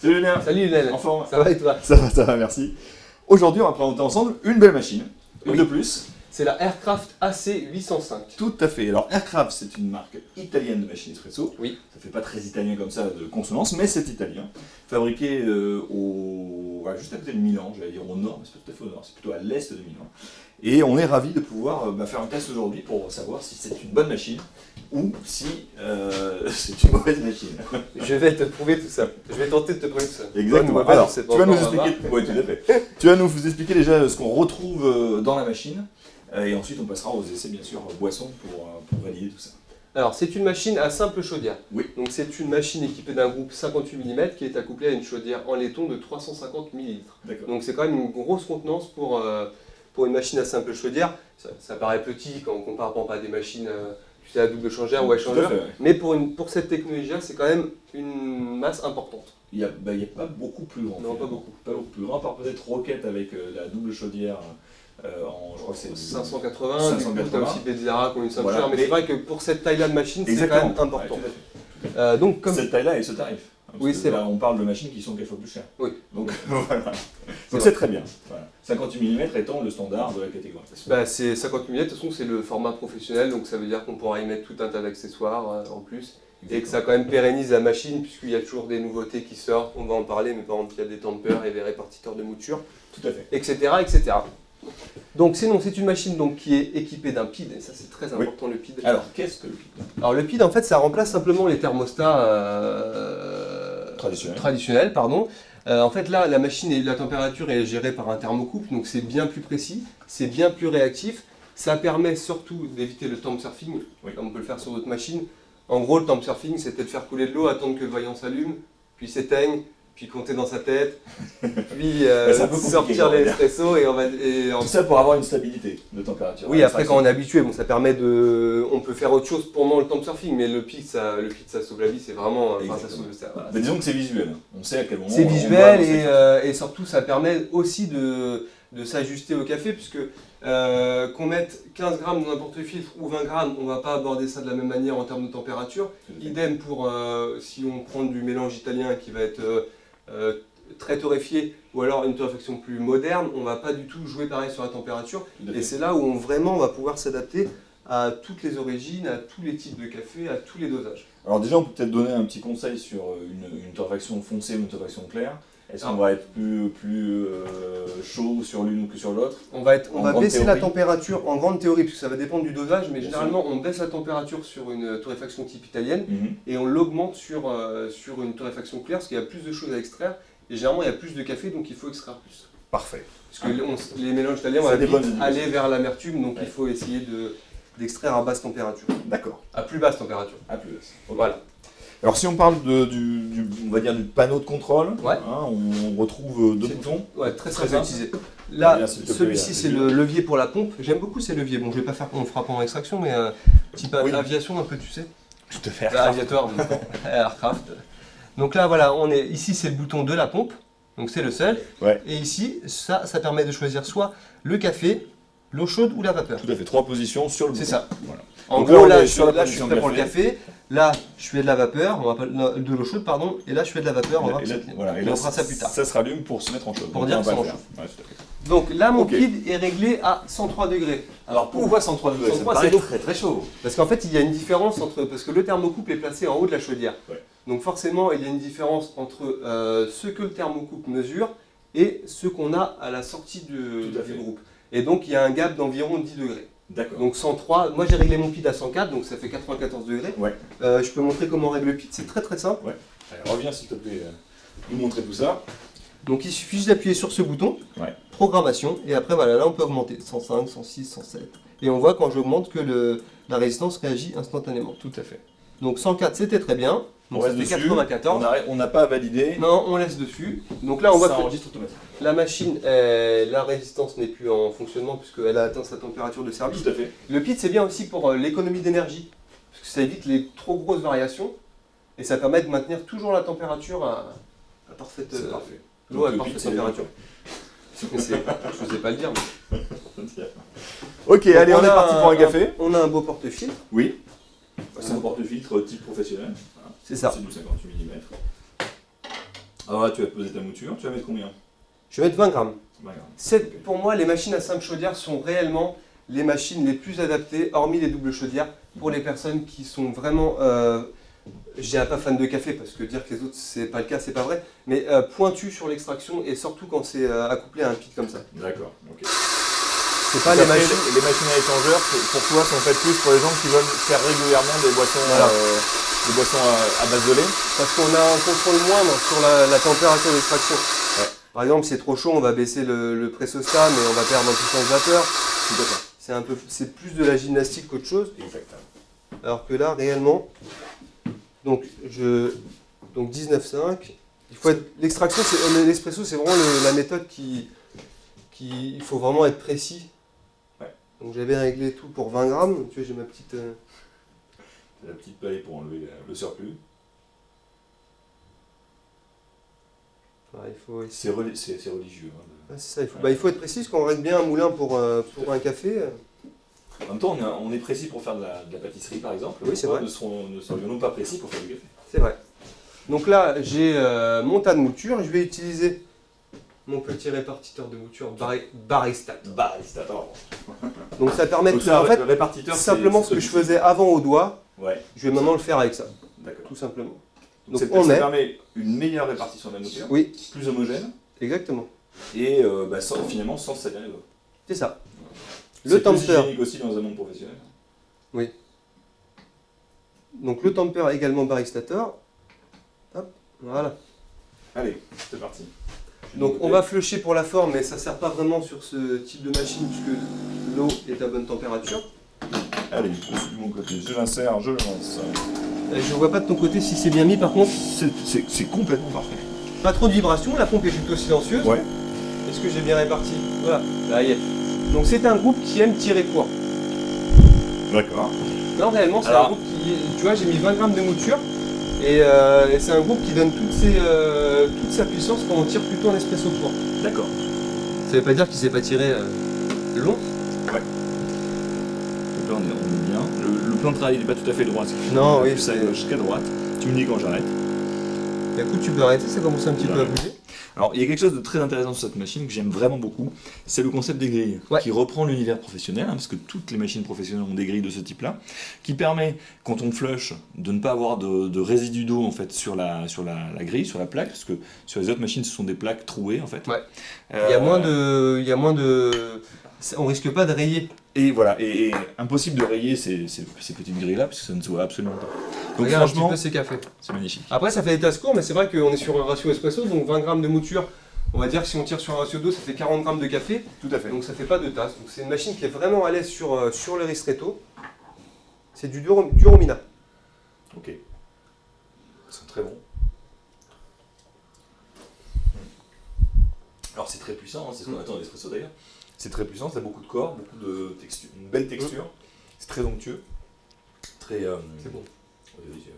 Salut Lionel. Salut Lionel. En forme? Ça va et toi? Ça va, merci. Aujourd'hui, on va présenter ensemble une belle machine. Une de plus. C'est la Aircraft AC805. Tout à fait. Alors, Aircraft, c'est une marque italienne de machines espresso. Oui. Ça fait pas très italien comme ça de consonance, mais c'est italien. Fabriqué juste à côté de Milan, j'allais dire au nord, mais c'est pas tout à fait au nord, c'est plutôt à l'est de Milan. Et on est ravis de pouvoir faire un test aujourd'hui pour savoir si c'est une bonne machine ou si c'est une mauvaise machine. Je vais te prouver tout ça. Je vais tenter de te prouver tout ça. Exactement. Bonne, Alors, c'est tu vas nous encore expliquer. Oui, tout à fait. Tu vas nous expliquer déjà ce qu'on retrouve dans la machine. Et ensuite, on passera aux essais, bien sûr, boissons pour valider tout ça. Alors, c'est une machine à simple chaudière. Oui. Donc, c'est une machine équipée d'un groupe 58 mm qui est accouplée à une chaudière en laiton de 350 ml. D'accord. Donc, c'est quand même une grosse contenance pour une machine à simple chaudière. Ça paraît petit quand on compare par exemple à des machines tu sais, à double changeur ou à échangeur. Tout à fait, ouais. Mais pour cette technologie-là, c'est quand même une masse importante. Il n'y a pas beaucoup plus grand. Non, pas beaucoup. Pas beaucoup plus grand, par peut-être Rocket avec la double chaudière je crois que c'est 580, 580. du coup, t'as aussi Bezzera qui ont une simple Voilà, chaudière, mais mais- c'est vrai que pour cette taille-là de machine, c'est quand exactement même important. Ouais, tout à fait. Donc, comme Cette taille-là et ce tarif. Parce Oui, que c'est là, on parle de machines qui sont quelquefois plus chères. Oui. Donc voilà. vrai. Donc c'est très bien. Voilà. 58 mm étant le standard de la catégorie. c'est 50 mm, de toute façon c'est le format professionnel, donc ça veut dire qu'on pourra y mettre tout un tas d'accessoires en plus, et que ça quand même pérennise la machine, puisqu'il y a toujours des nouveautés qui sortent, on va en parler, mais par exemple il y a des tampers et des répartiteurs de mouture, Tout à fait. etc. etc. Donc sinon c'est une machine donc, qui est équipée d'un PID, et ça c'est très important le PID. Alors, qu'est-ce que le PID Alors le PID en fait ça remplace simplement les thermostats traditionnels. En fait là la machine et la température est gérée par un thermocouple, donc c'est bien plus précis, c'est bien plus réactif. Ça permet surtout d'éviter le temp surfing, Oui. comme on peut le faire sur d'autres machines. En gros le temp surfing c'était de faire couler de l'eau, attendre que le voyant s'allume, puis s'éteigne, puis compter dans sa tête, puis c'est un peu compliqué, sortir on va dire. l'espresso et Tout ça pour avoir une stabilité de température. Oui, après quand on est habitué, bon, ça permet de... On peut faire autre chose pendant le temp surfing, mais le PID ça sauve la vie, c'est vraiment... Enfin, ça sauve ça, voilà. Mais disons que c'est visuel. On sait à quel moment. C'est on visuel boit, et surtout ça permet aussi de s'ajuster au café, puisque qu'on mette 15 grammes dans n'importe quel filtre ou 20 grammes, on ne va pas aborder ça de la même manière en termes de température. Idem pour si on prend du mélange italien qui va être très torréfié, ou alors une torréfaction plus moderne, on ne va pas du tout jouer pareil sur la température. Tout à fait. Et c'est là où on va pouvoir s'adapter à toutes les origines, à tous les types de café, à tous les dosages. Alors déjà, on peut peut-être donner un petit conseil sur une torréfaction foncée ou une torréfaction claire. Est-ce qu'on va être plus chaud sur l'une que sur l'autre? On va baisser la théorie. température en grande théorie, puisque ça va dépendre du dosage, mais Bien généralement on baisse la température sur une torréfaction type italienne Mhm. et on l'augmente sur une torréfaction claire, parce qu'il y a plus de choses à extraire, et généralement il y a plus de café, donc il faut extraire plus. Parfait. Parce que les mélanges italiens Ça vont des bonnes vite indications. aller vers l'amertume, donc Ouais. il faut essayer d'extraire à basse température, D'accord. à plus basse température. À plus. Voilà. Alors si on parle on va dire du panneau de contrôle, Ouais. On retrouve deux C'est- boutons. Ouais, très Très simple à simple. utiliser. Ah, Là, bien, s'il te plaît, celui-ci c'est le levier pour la pompe. J'aime beaucoup ces leviers. Bon, je vais pas faire comme on fera pendant extraction, mais type Oui. aviation un peu, tu sais. Je te fais Aviatoire, donc, aircraft. Donc là, voilà, ici c'est le bouton de la pompe, donc c'est le seul. Ouais. Et ici, ça permet de choisir soit le café, l'eau chaude ou la vapeur. Tout à fait. 3 positions sur le bouton. C'est ça. Voilà. En Donc gros, là, on là, est sur la je suis position prêt pour le café. café. Là, je fais de la vapeur, de l'eau chaude, pardon. Et là, je fais de la vapeur. On va voir Et que là, ça- voilà. Et on là, fera ça plus tard. Ça se rallume pour se mettre en chaud. Pour Donc, dire on que va c'est le en faire. chaud. Ouais, tout à fait. Donc là, mon Ok. PID est réglé à 103 degrés. Alors pourquoi 103 degrés? Ça me 103, paraît c'est beaucoup. très très chaud. Parce qu'en fait, il y a une différence entre... Parce que le thermocouple est placé en haut de la chaudière. Ouais. Donc forcément, il y a une différence entre ce que le thermocouple mesure et ce qu'on a à la sortie Tout à du fait. groupe. Et donc, il y a un gap d'environ 10 degrés. D'accord. Donc 103, moi j'ai réglé mon PID à 104, donc ça fait 94 degrés. Ouais. Je peux montrer comment on règle le PID, c'est très très simple. Allez, reviens s'il te plaît nous montrer tout ça. Donc il suffit juste d'appuyer sur ce bouton, Ouais. programmation, et après voilà, là on peut augmenter 105, 106, 107. Et on voit quand j'augmente que la résistance réagit instantanément. Tout à fait. Donc 104 c'était très bien, On donc ça reste fait dessus. 94. On n'a pas à valider. Non, on laisse dessus. Donc là on voit ça que enregistre automatiquement. la machine, la résistance n'est plus en fonctionnement puisqu'elle a atteint sa température de service. Tout à fait. Le PID c'est bien aussi pour l'économie d'énergie, parce que ça évite les trop grosses variations, et ça permet de maintenir toujours la température à parfaite... C'est parfait. L'eau à Donc, le parfaite PID, c'est température. Je ne sais pas le dire. Mais... Ok, Donc, allez, on est a parti pour un café. On a un beau porte-filtre, Oui. C'est un porte-filtre type professionnel. c'est ça. C'est du 58 mm. Alors là, tu vas poser ta mouture, tu vas mettre combien? Je vais mettre 20 grammes. 20 grammes. Pour moi, les machines à simple chaudière sont réellement les machines les plus adaptées, hormis les doubles chaudières, pour les personnes qui sont vraiment, je dirais pas fan de café, parce que dire que les autres c'est pas le cas, c'est pas vrai, mais pointues sur l'extraction et surtout quand c'est accouplé à un pit comme ça. D'accord, ok. C'est pas les machines. Les machines à échangeurs, pour toi, sont faites plus pour les gens qui veulent faire régulièrement des boissons, Voilà. à base de lait. Parce qu'on a un contrôle moindre sur la température d'extraction. Ouais. Par exemple, c'est trop chaud, on va baisser le pressostat, mais on va perdre en puissance vapeur. Tout à fait. C'est plus de la gymnastique qu'autre chose. Exactement. Alors que là, réellement, donc 19,5. L'extraction, l'espresso, c'est vraiment la méthode il faut vraiment être précis. Ouais. Donc j'avais réglé tout pour 20 grammes. Tu vois, j'ai ma petite. La petite palette pour enlever le surplus. Il faut. C'est religieux. Hein, C'est ça. Il faut être précis parce qu'on règle bien un moulin pour un café. En même temps, on est précis pour faire de la pâtisserie, par exemple. Oui, c'est vrai. Ne serions-nous pas précis pour faire du café? C'est vrai. Donc là, j'ai mon tas de mouture. Je vais utiliser mon petit répartiteur de mouture Baristat. Baristator. Donc ça permet Donc de ça, en fait, le répartiteur, simplement c'est ce que je faisais avant au doigt, Ouais, je vais maintenant le faire avec ça, d'accord. tout simplement. Donc Donc ça permet une meilleure répartition de la mouture, Oui, plus homogène, exactement. et finalement sans se salir les doigts. C'est ça. C'est Le plus tamper. hygiénique aussi dans un monde professionnel. Donc le tamper également baristator. Hop, voilà. Allez, c'est parti. Donc on va flusher pour la forme, mais ça ne sert pas vraiment sur ce type de machine puisque l'eau est à bonne température. Allez, je suis de mon côté, je l'insère, je le lance. Je vois pas de ton côté si c'est bien mis par contre. C'est complètement parfait. Pas trop de vibration, la pompe est plutôt silencieuse. Ouais. Est-ce que j'ai bien réparti? Voilà, là y est. Donc c'est un groupe qui aime tirer court. D'accord. Non, réellement, c'est un groupe qui. Tu vois, j'ai mis 20 grammes de mouture et c'est un groupe qui donne toute sa puissance quand on tire plutôt en espresso court. D'accord. Ça veut pas dire qu'il sait pas tirer long. Ouais. Donc là, on est bien. Le plan de travail n'est pas tout à fait droit. Non, oui, Ça c'est- jusqu'à droite. Tu me dis quand j'arrête. Écoute, tu peux arrêter, ça commence un petit peu à bouger. Alors, il y a quelque chose de très intéressant sur cette machine que j'aime vraiment beaucoup, c'est le concept des grilles, Ouais. qui reprend l'univers professionnel, parce que toutes les machines professionnelles ont des grilles de ce type-là, qui permet, quand on flush, de ne pas avoir de résidus d'eau en fait sur la grille, sur la plaque, parce que sur les autres machines, ce sont des plaques trouées en fait. Ouais. Il y a moins de. On risque pas de rayer. Et voilà, et impossible de rayer ces petites grilles-là, parce que ça ne se voit absolument pas. Donc Regarde un franchement, petit peu ces cafés. c'est magnifique. Après, ça fait des tasses courtes, mais c'est vrai qu'on est sur un ratio espresso, donc 20 grammes de mouture. On va dire que si on tire sur un ratio d'eau, ça fait 40 grammes de café, Tout à fait. donc ça fait pas de tasse. Donc c'est une machine qui est vraiment à l'aise sur le ristretto. C'est du Duromina. Ok. Ils sont très bons. Alors c'est très puissant, hein, c'est ce qu'on attend de l'espresso d'ailleurs. C'est très puissant, ça a beaucoup de corps, beaucoup de texture, une belle texture. C'est très onctueux. Très. C'est bon. délicieux.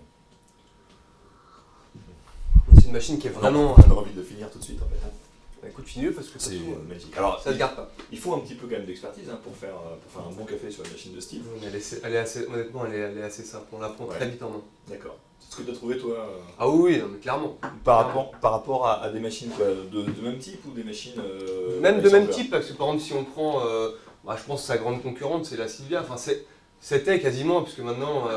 C'est une machine qui est vraiment. On a envie de finir tout de suite en fait. Écoute, finis-le parce que C'est surtout, magnifique. Alors, ça ne garde pas. il faut un petit peu quand même d'expertise hein, pour faire un bon café sur une machine de style. Mais elle est assez, honnêtement, elle est assez simple. On la prend très Ouais. vite en main. D'accord. C'est ce que tu as trouvé toi Ah oui, non, mais clairement. par rapport à des machines quoi, de même type ou des machines. Même de même assembleurs type, parce que par exemple, si on prend, je pense que sa grande concurrente, c'est la Silvia. Enfin, c'était quasiment, parce que maintenant,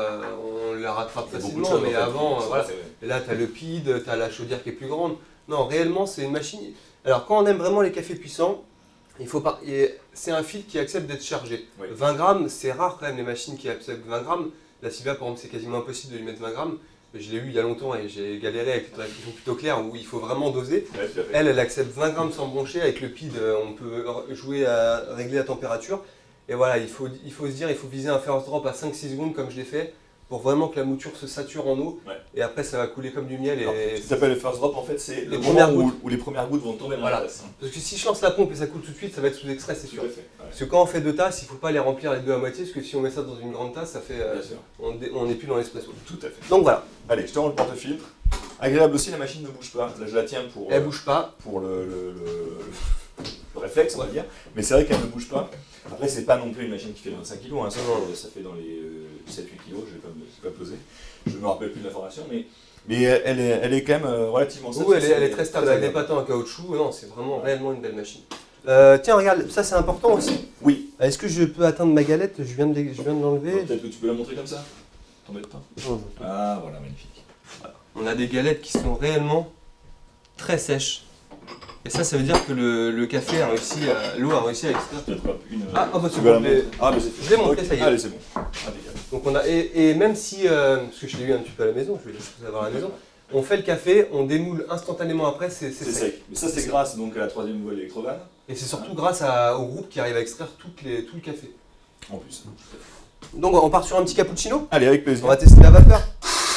on la rattrape Il y a beaucoup de facilement, choses, mais en fait. avant, C'est voilà. vrai. Et là, tu as le PID, tu as la chaudière qui est plus grande. Non, réellement, c'est une machine. Alors, quand on aime vraiment les cafés puissants, c'est un fil qui accepte d'être chargé. Oui. 20 grammes, c'est rare quand même les machines qui acceptent 20 grammes. La Silvia, par exemple, c'est quasiment impossible de lui mettre 20 grammes. Je l'ai eu il y a longtemps et j'ai galéré avec une réflexion plutôt claire où il faut vraiment doser. Ouais, tout à fait. Elle accepte 20 grammes sans broncher. Avec le PID, on peut jouer à régler la température. Et voilà, il faut se dire, il faut viser un first drop à 5-6 secondes comme je l'ai fait pour vraiment que la mouture se sature en eau. Ouais. Et après, ça va couler comme du miel. Alors, ce qui s'appelle le first drop, en fait, c'est le premières moment gouttes. où les premières gouttes vont tomber dans Voilà. la tasse. Parce que si je lance la pompe et ça coule tout de suite, ça va être sous extrait, c'est Tout sûr. à fait. Ouais. Parce que quand on fait 2 tasses, il ne faut pas les remplir les deux à moitié, parce que si on met ça dans une grande tasse, ça fait, Bien sûr. on n'est plus dans l'espresso. Tout à fait. Donc voilà, Allez, je te rends le porte-filtre. Agréable aussi, la machine ne bouge pas. Là, je la tiens pour, elle bouge pas. pour le réflexe, on va dire. Mais c'est vrai qu'elle ne bouge pas. Après, c'est pas non plus une machine qui fait 25 kg. Hein. Ça fait dans les 7-8 kg, je ne vais pas peser. Je ne me rappelle plus de l'information, mais elle est quand même relativement stable. Oui, elle est très stable, avec des patins en caoutchouc. Non, c'est vraiment réellement une belle machine. Tiens, regarde, ça c'est important aussi. Oui. Est-ce que je peux atteindre ma galette? Je viens de l'enlever. Peut-être que tu peux la montrer comme ça. T'embête pas. Non. Ah, voilà, magnifique. Voilà. On a des galettes qui sont réellement très sèches. Et ça veut dire que le café a réussi, l'eau a réussi à extraire. Peut-être pas une. Bah c'est tu veux la bon. montrer. Ah, mais c'est fait. Je l'ai montré, Ok. ça y est. Allez, c'est bon. Impeccable. Donc on a et même si parce que je l'ai eu un petit peu à la maison, je vais laisser vous avoir à la maison. On fait le café, on démoule instantanément après, c'est C'est sec. sec. Mais ça, c'est grâce donc à la 3e voie électrogane. Et c'est surtout grâce au groupe qui arrive à extraire tout le café. En plus. Donc on part sur un petit cappuccino. Allez, avec plaisir. On va tester la vapeur.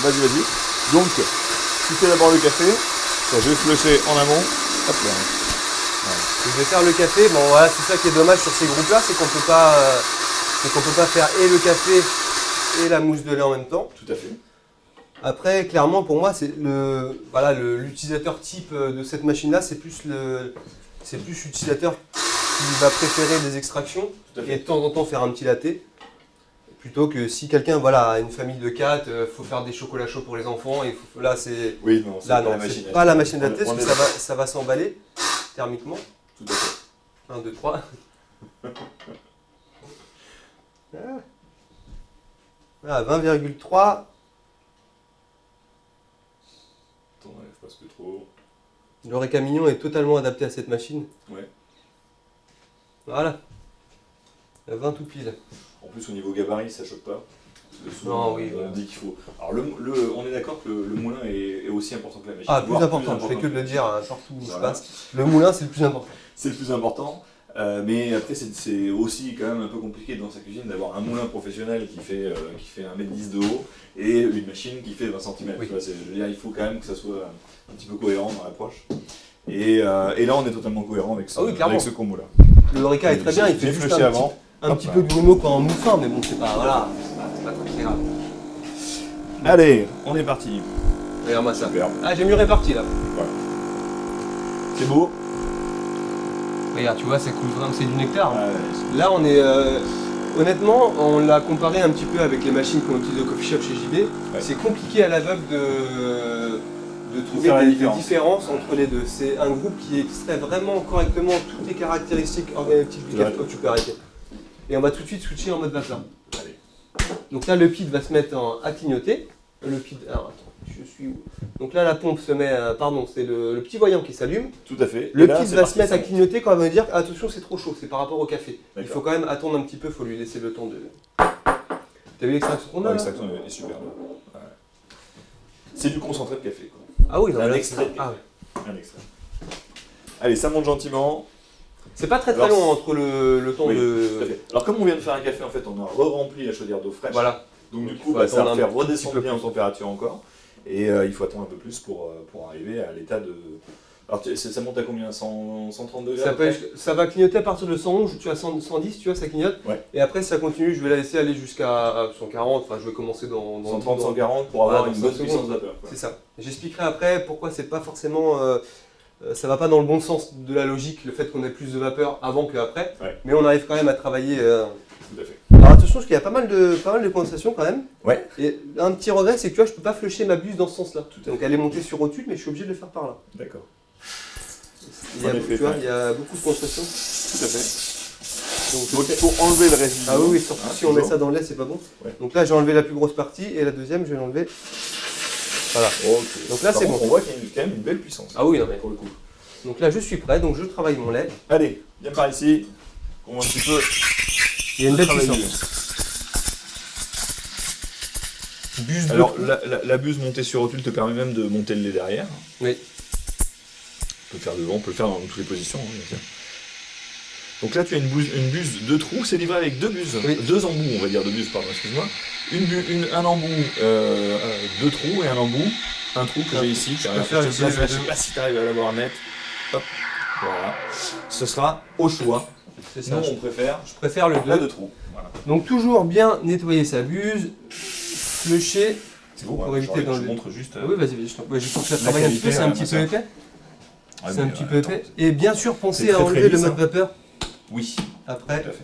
Vas-y. Donc, tu fais d'abord le café. Ça, je vais flusher en amont. Hop là. Je vais faire le café. Bon voilà, c'est ça qui est dommage sur ces groupes-là, c'est qu'on peut pas faire et le café et la mousse de lait en même temps. Tout à fait. Après, clairement, pour moi, c'est l'utilisateur type de cette machine-là, c'est plus l'utilisateur qui va préférer des extractions Tout à et fait. de temps en temps faire un petit latte. Plutôt que si quelqu'un a une famille de 4, faut faire des chocolats chauds pour les enfants. Là, c'est Oui, non, c'est là, pas non, la machine. c'est pas la machine à latte, On parce est que ça va s'emballer thermiquement. Tout à fait. 1, 2, 3. Ah, 20,3. Attends, on enlève presque trop. Le récamignon est totalement adapté à cette machine. Ouais. Voilà. 20 tout pile. En plus, au niveau gabarit, ça choque pas. Parce que Non, souvent, oui, on ouais. dit qu'il faut. Alors, on est d'accord que le moulin est aussi important que la machine. Ah, plus voire important, je fais que de le dire partout où je Voilà. passe. Le moulin, c'est le plus important. C'est le plus important. Mais après, c'est aussi quand même un peu compliqué dans sa cuisine d'avoir un moulin professionnel qui fait 1m10 de haut et une machine qui fait 20 cm. Oui. Tu vois, je veux dire, il faut quand même que ça soit un petit peu cohérent dans l'approche. Et là, on est totalement cohérent avec Ah oui, clairement. ce combo-là. Le Horeca est très bien, il fait J'ai juste flushé avant. un petit peu de grumeau quand en moussant, mais bon, c'est pas très grave. Allez, on est parti. Regarde-moi ça. Super. Ah, j'ai mieux réparti là. C'est beau. Regarde, tu vois, ça coule vraiment, c'est du nectar. Ouais, Là, on est. Honnêtement, on l'a comparé un petit peu avec les machines qu'on utilise au coffee shop chez JB. Ouais. C'est compliqué à l'aveugle de trouver faire la des différence. différences entre les deux. C'est un groupe qui extrait vraiment correctement toutes les caractéristiques organoleptiques du café. Oh, tu peux arrêter. Et on va tout de suite switcher en mode vapeur. Allez. Donc là, le pit va se mettre à clignoter. Le pit. Alors attends, je suis où? Donc là, la pompe se met. Pardon, c'est le petit voyant qui s'allume. Tout à fait. Le Et là, pit c'est va parti, se mettre ça à monte. clignoter quand on va dire attention, c'est trop chaud, c'est par rapport au café. Il D'accord. faut quand même attendre un petit peu, il faut lui laisser le temps de. T'as vu l'extraction qu'on a là L'extraction est super. Ouais. C'est du concentré de café. Quoi. Ah oui, non, Un mais là, extrait. Ah ouais. Un extrait. Allez, ça monte gentiment. C'est pas très Alors, long entre le temps Oui, tout à de. fait. Alors comme on vient de faire un café, en fait, on a re-rempli la chaudière d'eau fraîche. Voilà. Donc du Il coup, faut ça va attendre un faire petit redescendre peu bien en plus. température encore. Et il faut attendre un peu plus pour arriver à l'état de... Alors ça monte à combien 130 degrés à peu près Ça va clignoter à partir de 111, tu as 110, tu vois, ça clignote. Ouais. Et après, ça continue, je vais la laisser aller jusqu'à 140, enfin, je vais commencer dans 130, dans- 140 pour avoir Voilà, une dans bonne 5 puissance secondes. vapeur. quoi. C'est ça. J'expliquerai après pourquoi c'est pas forcément. Ça va pas dans le bon sens de la logique, le fait qu'on ait plus de vapeur avant qu'après. Ouais. Mais on arrive quand même à travailler. Tout à fait. Alors attention, parce qu'il y a pas mal de condensation quand même. Ouais. Et un petit regret, c'est que tu vois, je peux pas flusher ma buse dans ce sens-là. Tout à Donc elle est montée sur au-dessus, mais je suis obligé de le faire par là. D'accord. Il y a, En effet, tu vois, ouais. il y a beaucoup de condensation. Tout à fait. Donc, Donc il faut enlever le résidu. ah oui, oui, surtout Hein, si on met toujours. ça dans le lait, c'est pas bon. Ouais. Donc là, j'ai enlevé la plus grosse partie et la deuxième, je vais l'enlever. Voilà. Ok. Donc là, Par c'est contre, bon. On voit qu'il y a quand même une belle puissance. Ah oui, non mais. Pour le coup. Donc là, je suis prêt, donc je travaille mon lait. Allez, viens par ici. On voit un petit peu. Il y a une belle travailler. puissance. Buse de Alors trou. la buse montée sur rotule te permet même de monter le lait derrière. Oui. On peut le faire devant, on peut le faire dans toutes les positions, hein, bien sûr. Donc là tu as une buse de trous, c'est livré avec deux buses, Oui. deux embouts on va dire, deux buses, pardon, excuse-moi. Un embout, deux trous et un embout, un trou que j'ai ici. Je préfère je utiliser les sais deux. pas si tu arrives à l'avoir net. Hop, voilà. Ce sera au choix. C'est Sinon ça. on préfère Je préfère le là 2. de trous. Voilà. Donc toujours bien nettoyer sa buse, flusher. C'est bon, Pour ouais, éviter je d'enlever. montre juste. Oui, vas-y, je trouve que ça La travaille un petit peu, qualité, c'est un ouais, petit ça. peu épais. Ah, C'est un mais, petit peu attends, épais. Et bien sûr, pensez c'est à très, enlever très le lisse, mode hein. vapeur Oui, après. tout à fait.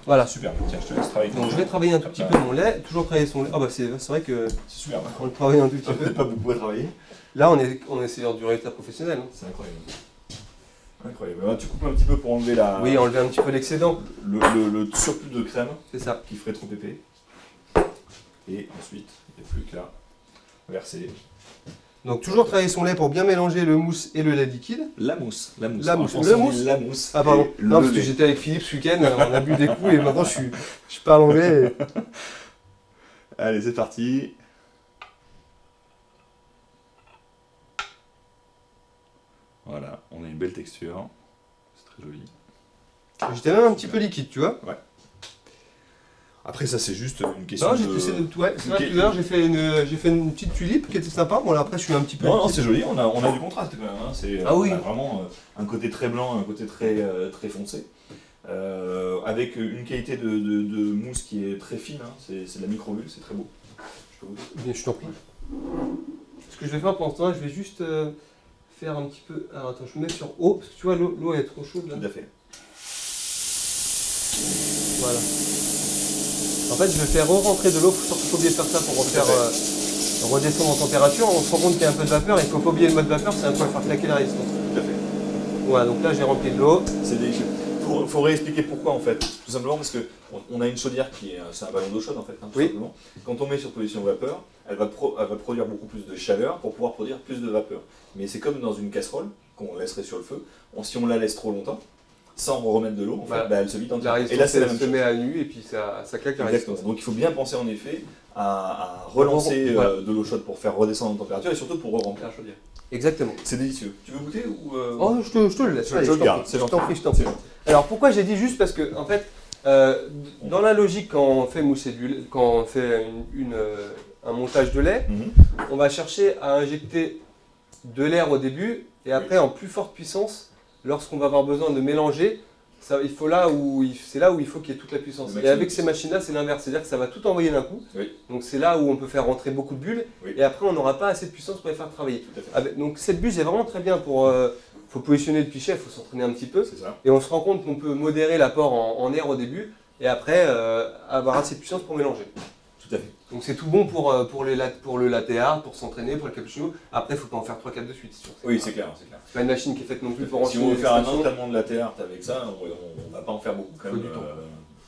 Voilà. Super, tiens, je te laisse travailler. Donc je vais travailler un tout petit peu mon lait, toujours travailler son lait. Ah bah c'est vrai que C'est super. on le travaille un tout petit On peu. n'a pas beaucoup à travailler. Là on est sur du résultat professionnel. Hein. C'est incroyable. Incroyable. Alors, tu coupes un petit peu pour enlever Oui, enlever un petit peu l'excédent. le surplus de crème C'est ça. qui ferait trop épais. Et ensuite, il n'y a plus qu'à verser. Donc toujours travailler son lait pour bien mélanger le mousse et le lait liquide. La mousse. La mousse. En français, Le on dit mousse. La mousse. Ah pardon. Et Non le parce que lait. j'étais avec Philippe ce week-end, on a bu des coups et maintenant je parle anglais. Allez, c'est parti. Voilà, on a une belle texture. C'est très joli. J'étais même un petit peu liquide, tu vois. Après, ça, c'est juste une question Non, de... c'est vrai, tout à l'heure j'ai fait une petite tulipe qui était sympa. Bon là après je suis un petit peu Non, liquide. c'est joli, on a du contraste quand même. Hein. Ah oui. On a vraiment un côté très blanc, un côté très foncé. Avec une qualité de mousse qui est très fine, hein. C'est de la microbulle, c'est très beau. Je peux vous dire. Bien, je t'en prie. Ce que je vais faire pendant ce temps-là, je vais juste faire un petit peu. Alors attends, je me mets sur eau, parce que tu vois, l'eau elle est trop chaude là. Tout à fait. Voilà. En fait, je vais faire re-rentrer de l'eau, surtout faut oublier de faire ça pour refaire redescendre en température. On se rend compte qu'il y a un peu de vapeur, il faut pas oublier le mode vapeur, c'est un peu à faire claquer la résistance. Tout à fait. Voilà, donc là j'ai rempli de l'eau. C'est délicieux. Faut réexpliquer pourquoi en fait. Tout simplement parce que on a une chaudière qui est, c'est un ballon d'eau chaude en fait, hein, tout Oui. simplement. Quand on met sur position vapeur, elle va produire beaucoup plus de chaleur pour pouvoir produire plus de vapeur. Mais c'est comme dans une casserole qu'on laisserait sur le feu. Si on la laisse trop longtemps, sans remettre de l'eau, en fait, Voilà. bah, elle se vide La entièrement. résistance Et là c'est la elle même se chose. met à nu et puis ça claque la Exactement. résistance. Donc il faut bien penser en effet à relancer Voilà. de l'eau chaude pour faire redescendre la température et surtout pour re-remplir la chaudière. Exactement. C'est délicieux. Tu veux goûter ou Oh, je te le laisse. Je Allez, le je t'en garde, prie, c'est je t'en gentil. prie, je t'en prie. Alors pourquoi j'ai dit juste parce que en fait, dans la logique quand on fait mousser du lait, quand on fait un montage de lait, on va chercher à injecter de l'air au début et après en plus forte puissance lorsqu'on va avoir besoin de mélanger. Ça, c'est là où il faut qu'il y ait toute la puissance. Le Et avec maximum. ces machines-là, c'est l'inverse, c'est-à-dire que ça va tout envoyer d'un coup. Oui. Donc c'est là où on peut faire rentrer beaucoup de bulles Oui. et après on n'aura pas assez de puissance pour les faire travailler. Tout à fait. Donc cette buse est vraiment très bien pour. Faut positionner le pichet, il faut s'entraîner un petit peu. C'est ça. Et on se rend compte qu'on peut modérer l'apport en air au début et après avoir assez de puissance pour mélanger. Tout à fait. Donc c'est tout bon pour le latte art, pour s'entraîner, pour le cappuccino. Après, il ne faut pas en faire 3-4 de suite. Si Oui, c'est clair, c'est clair. c'est pas une machine qui est faite non plus pour Si enchaîner on veut les faire un extractions. entraînement de latte art avec ça, on va pas en faire beaucoup quand Faut même du temps.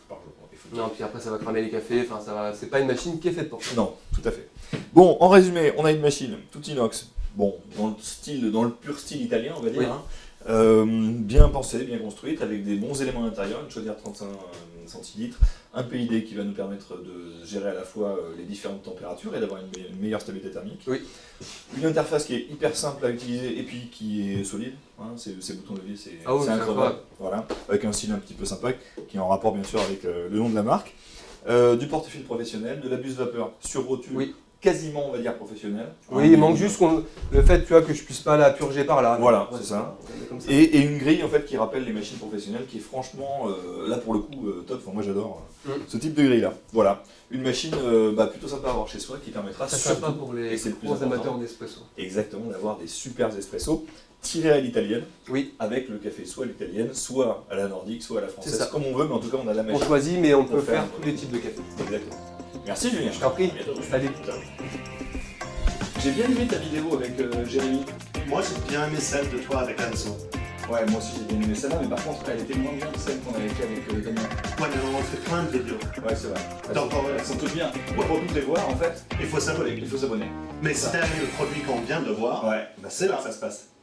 par jour. Il faut du Non, puis après ça va cramer les cafés, enfin ça va. C'est pas une machine qui est faite pour ça. Non, tout à fait. Bon, en résumé, on a une machine tout inox. Bon, dans le pur style italien, on va dire. Oui. Hein. Bien pensée, bien construite, avec des bons éléments à l'intérieur, une chaudière 35 centilitres, un PID qui va nous permettre de gérer à la fois les différentes températures et d'avoir une meilleure stabilité thermique. Oui. Une interface qui est hyper simple à utiliser et puis qui est solide. Hein, ces boutons de levier, c'est Ah oui, c'est incroyable. incroyable. Voilà, avec un style un petit peu sympa qui est en rapport bien sûr avec le nom de la marque. Du porte-fil professionnel, de la buse vapeur sur rotule. Oui. Quasiment, on va dire, professionnel. Oui, il manque juste le fait tu vois, que je puisse pas la purger par là. Voilà, Ouais, c'est ça. Comme ça. Et une grille en fait qui rappelle les machines professionnelles, qui est franchement, là pour le coup, top. Enfin, moi j'adore ce type de grille là. Voilà, une machine plutôt sympa à avoir chez soi qui permettra Ça surtout, sympa pour les et c'est le plus gros important, amateurs d'espresso. exactement, d'avoir des super espressos tirés à l'italienne, Oui, avec le café soit à l'italienne, soit à la nordique, soit à la française, C'est ça. comme on veut, mais en tout cas on a la on machine. choisit, mais on peut Pour faire faire tous les types de café. Exactement. Merci Julien. Je t'en prie. À bientôt. Salut. J'ai bien aimé ta vidéo avec Jérémy. Moi, j'ai bien aimé celle de toi avec Anso. Ouais, moi aussi j'ai bien aimé celle-là, mais par contre elle était moins bien que celle qu'on avait fait avec Damien. Ouais, mais on fait plein de vidéos. Ouais, c'est vrai. Donc, Elles sont toutes bien. Pour toutes les voir, en fait, il faut s'abonner. il faut s'abonner. Mais si t'as aimé le produit qu'on vient de voir, Ouais, bah c'est là. ça se passe.